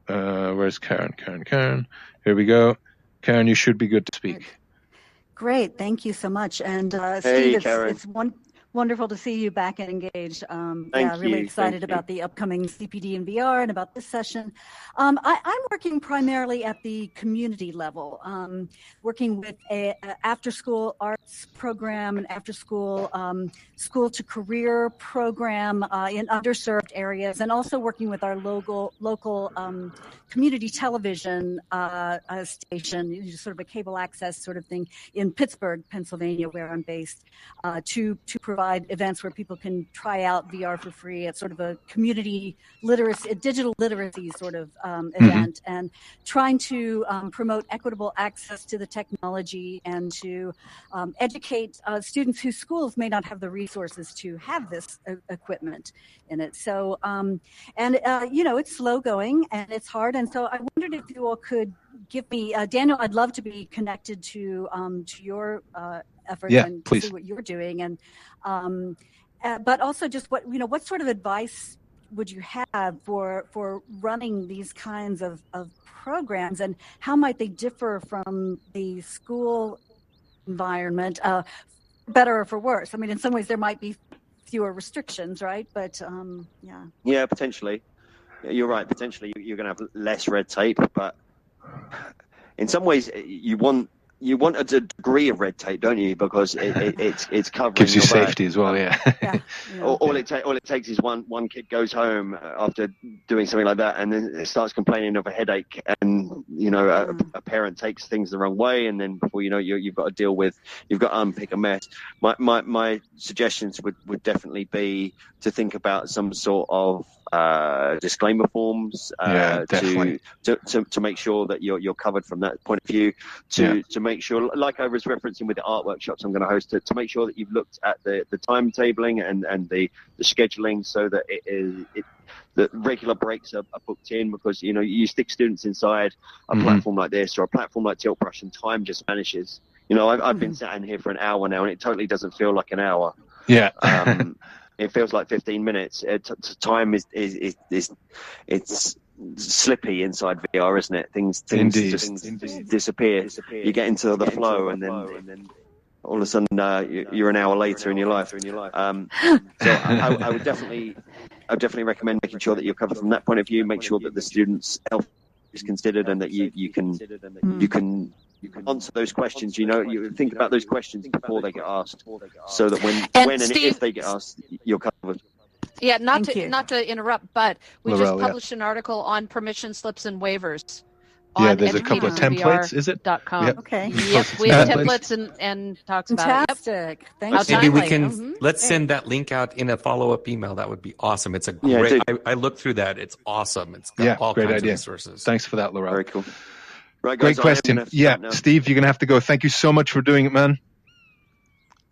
Where's Karen? Karen. Here we go. Karen, you should be good to speak. Great. Thank you so much. And hey, Steve, Karen. it's wonderful to see you back and engaged. Really excited about the upcoming CPD and VR and about this session. I'm working primarily at the community level, working with a after-school arts program, an after-school school to career program in underserved areas, and also working with our local community television station, sort of a cable access sort of thing in Pittsburgh, Pennsylvania, where I'm based, to provide events where people can try out VR for free at sort of a community literacy, a digital literacy sort of event, and trying to promote equitable access to the technology and to educate students whose schools may not have the resources to have this equipment in it. So, it's slow going and it's hard. And so I wondered if you all could give me, Daniel, I'd love to be connected to your efforts and please. see what you're doing. And but also just what sort of advice would you have for running these kinds of programs, and how might they differ from the school environment, better or for worse? I mean, in some ways there might be fewer restrictions, right? But Yeah, potentially. You're right. Potentially you're going to have less red tape, but in some ways you want a degree of red tape, don't you? Because it's covering. Gives you your safety back. as well, yeah. All it takes is one kid goes home after doing something like that, and then it starts complaining of a headache, and a parent takes things the wrong way, and then before you know, you've got to unpick a mess. My suggestions would definitely be to think about some sort of disclaimer forms to make sure that you're covered from that point of view. To make sure, like I was referencing with the art workshops I'm going to host, to make sure that you've looked at the timetabling and the scheduling, so that that regular breaks are booked in, because you stick students inside a platform like this or a platform like Tilt Brush, and time just vanishes. I've been sat in here for an hour now, and it totally doesn't feel like an hour. Yeah. It feels like 15 minutes. Time is slippy inside VR, isn't it? Things just disappear. You get into the flow, and then all of a sudden you're an hour later in your life. So I would definitely recommend making sure that you're covered from that point of view. Make sure that the students' health is considered, and that you can answer those questions. You think about those questions before they get asked, so that when and if they get asked, you're covered. Yeah, not to interrupt, but we just published an article on permission slips and waivers. Yeah, there's a couple of templates, is it? .com. Okay. Yep, we have templates and talks about it. Fantastic. Thanks. Maybe we can let's send that link out in a follow-up email. That would be awesome. It's a great. I looked through that. It's awesome. It's got all kinds of resources. Thanks for that, Laurel. Very cool. Right, guys, great question. Yeah, Steve, you're gonna have to go. Thank you so much for doing it, man.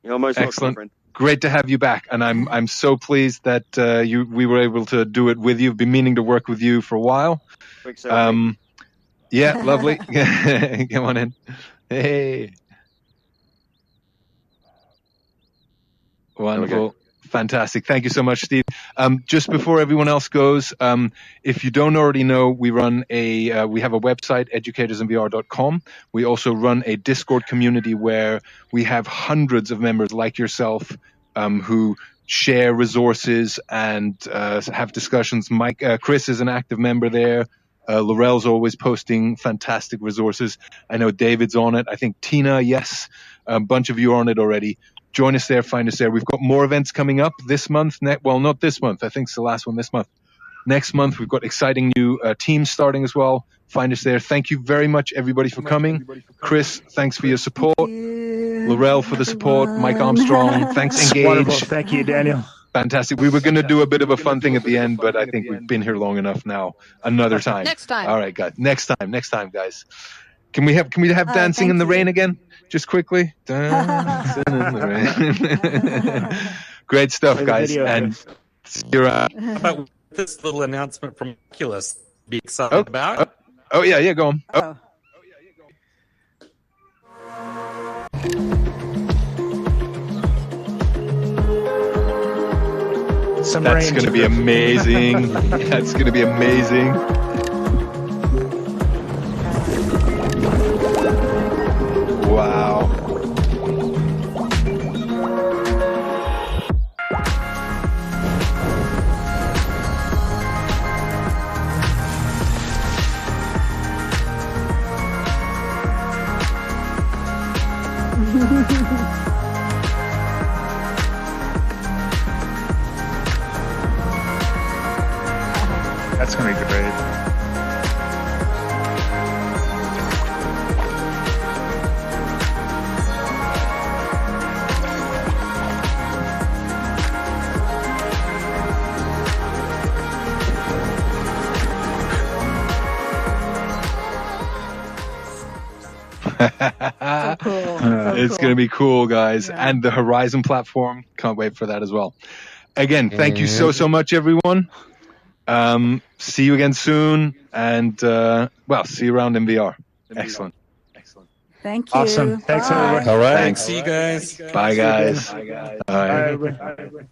You're most welcome, friend. Great to have you back, and I'm so pleased that we were able to do it with you. I've been meaning to work with you for a while. Yeah, lovely. Come on in. Hey. Wonderful. Fantastic. Thank you so much, Steve. Just before everyone else goes, if you don't already know, we have a website, educatorsinvr.com. We also run a Discord community where we have hundreds of members like yourself who share resources and have discussions. Chris is an active member there. Laurel's always posting fantastic resources. I know David's on it. I think Tina, yes. A bunch of you are on it already. Join us there, find us there. We've got more events coming up this month. Well, not this month. I think it's the last one this month. Next month, we've got exciting new teams starting as well. Find us there. Thank you very much, everybody, for coming. Chris, thanks for your support. Laurel for the support. Mike Armstrong, thanks. Engage. Wonderful. Thank you, Daniel. Fantastic. We were going to do a bit of a fun thing at the end, but I think we've been here long enough now. Another time. Next time. All right, guys. Next time, guys. Can we have dancing in the rain again? Just quickly. Dancing in the rain. Great stuff, guys. And see you around. How about this little announcement from Oculus? Be excited about. Oh yeah, go on. That's going to be amazing. That's going to be amazing. Wow. That's going to be great. So cool. It's going to be cool, guys. Yeah. And the Horizon platform, can't wait for that as well. Again, thank you so much, everyone. See you again soon, and see you around in VR. Excellent. Thank you. Awesome. Thanks, Bye. everyone. All right. Thanks. See you guys. Bye, guys. Bye, everybody.